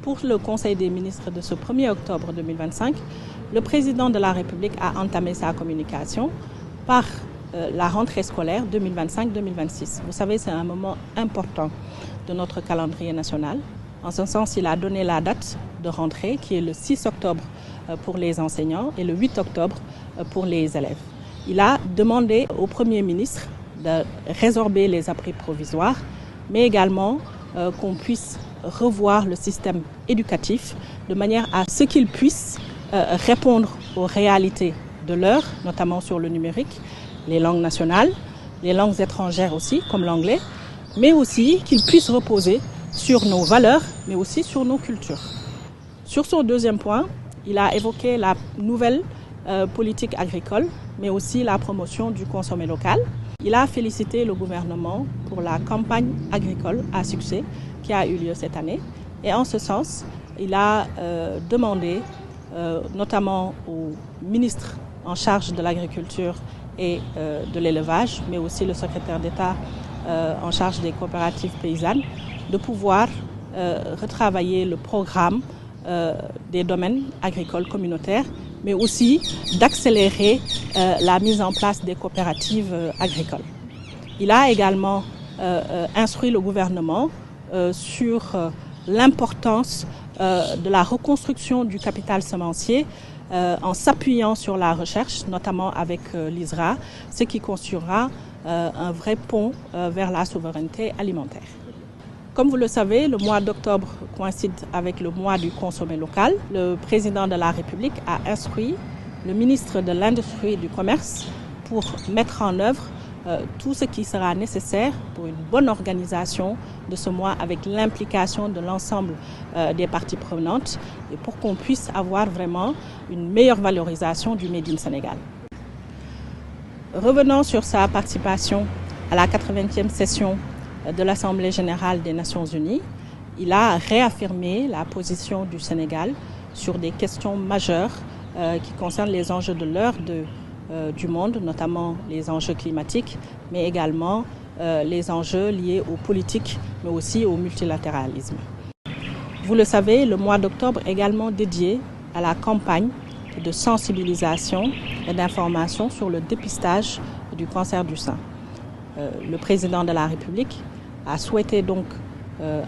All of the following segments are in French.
Pour le Conseil des ministres de ce 1er octobre 2025, le président de la République a entamé sa communication par la rentrée scolaire 2025-2026. Vous savez, c'est un moment important de notre calendrier national. En ce sens, il a donné la date de rentrée qui est le 6 octobre pour les enseignants et le 8 octobre pour les élèves. Il a demandé au Premier ministre de résorber les abris provisoires, mais également qu'on puisse revoir le système éducatif de manière à ce qu'il puisse répondre aux réalités de l'heure, notamment sur le numérique, les langues nationales, les langues étrangères aussi, comme l'anglais, mais aussi qu'il puisse reposer sur nos valeurs, mais aussi sur nos cultures. Sur son deuxième point, il a évoqué la nouvelle politique agricole, mais aussi la promotion du consommé local. Il a félicité le gouvernement pour la campagne agricole à succès qui a eu lieu cette année. Et en ce sens, il a demandé, notamment au ministre en charge de l'agriculture et de l'élevage, mais aussi le secrétaire d'État en charge des coopératives paysannes, de pouvoir retravailler le programme des domaines agricoles communautaires, mais aussi d'accélérer la mise en place des coopératives agricoles. Il a également instruit le gouvernement sur l'importance de la reconstruction du capital semencier en s'appuyant sur la recherche, notamment avec l'ISRA, ce qui constituera un vrai pont vers la souveraineté alimentaire. Comme vous le savez, le mois d'octobre coïncide avec le mois du consommé local. Le président de la République a instruit le ministre de l'Industrie et du Commerce pour mettre en œuvre tout ce qui sera nécessaire pour une bonne organisation de ce mois avec l'implication de l'ensemble des parties prenantes et pour qu'on puisse avoir vraiment une meilleure valorisation du Made in Sénégal. Revenons sur sa participation à la 80e session de l'Assemblée générale des Nations unies, il a réaffirmé la position du Sénégal sur des questions majeures qui concernent les enjeux de l'heure du monde, notamment les enjeux climatiques, mais également les enjeux liés aux politiques, mais aussi au multilatéralisme. Vous le savez, le mois d'octobre est également dédié à la campagne de sensibilisation et d'information sur le dépistage du cancer du sein. Le président de la République a souhaité donc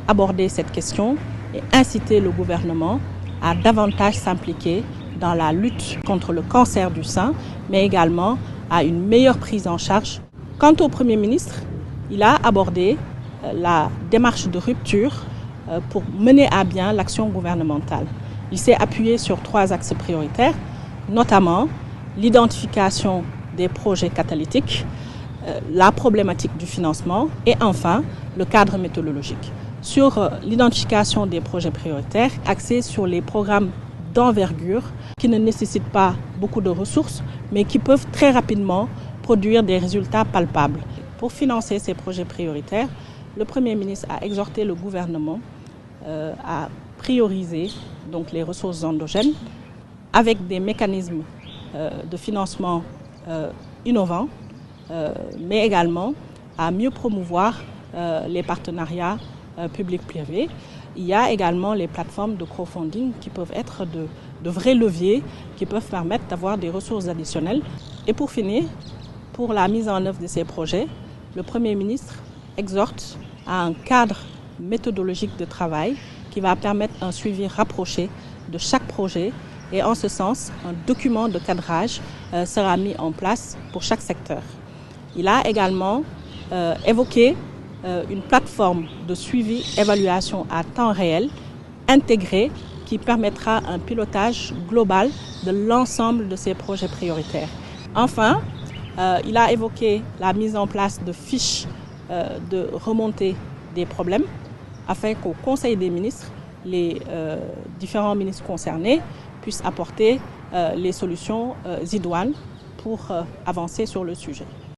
aborder cette question et inciter le gouvernement à davantage s'impliquer dans la lutte contre le cancer du sein, mais également à une meilleure prise en charge. Quant au Premier ministre, il a abordé la démarche de rupture pour mener à bien l'action gouvernementale. Il s'est appuyé sur 3 axes prioritaires, notamment l'identification des projets catalytiques, la problématique du financement et enfin le cadre méthodologique. Sur l'identification des projets prioritaires, axés sur les programmes d'envergure qui ne nécessitent pas beaucoup de ressources, mais qui peuvent très rapidement produire des résultats palpables. Pour financer ces projets prioritaires, le Premier ministre a exhorté le gouvernement à prioriser donc, les ressources endogènes avec des mécanismes de financement innovants, mais également à mieux promouvoir les partenariats publics-privés. Il y a également les plateformes de crowdfunding qui peuvent être de vrais leviers qui peuvent permettre d'avoir des ressources additionnelles. Et pour finir, pour la mise en œuvre de ces projets, le Premier ministre exhorte à un cadre méthodologique de travail qui va permettre un suivi rapproché de chaque projet et en ce sens, un document de cadrage sera mis en place pour chaque secteur. Il a également évoqué une plateforme de suivi-évaluation à temps réel intégrée qui permettra un pilotage global de l'ensemble de ces projets prioritaires. Enfin, il a évoqué la mise en place de fiches de remontée des problèmes afin qu'au Conseil des ministres, les différents ministres concernés puissent apporter les solutions idoines pour avancer sur le sujet.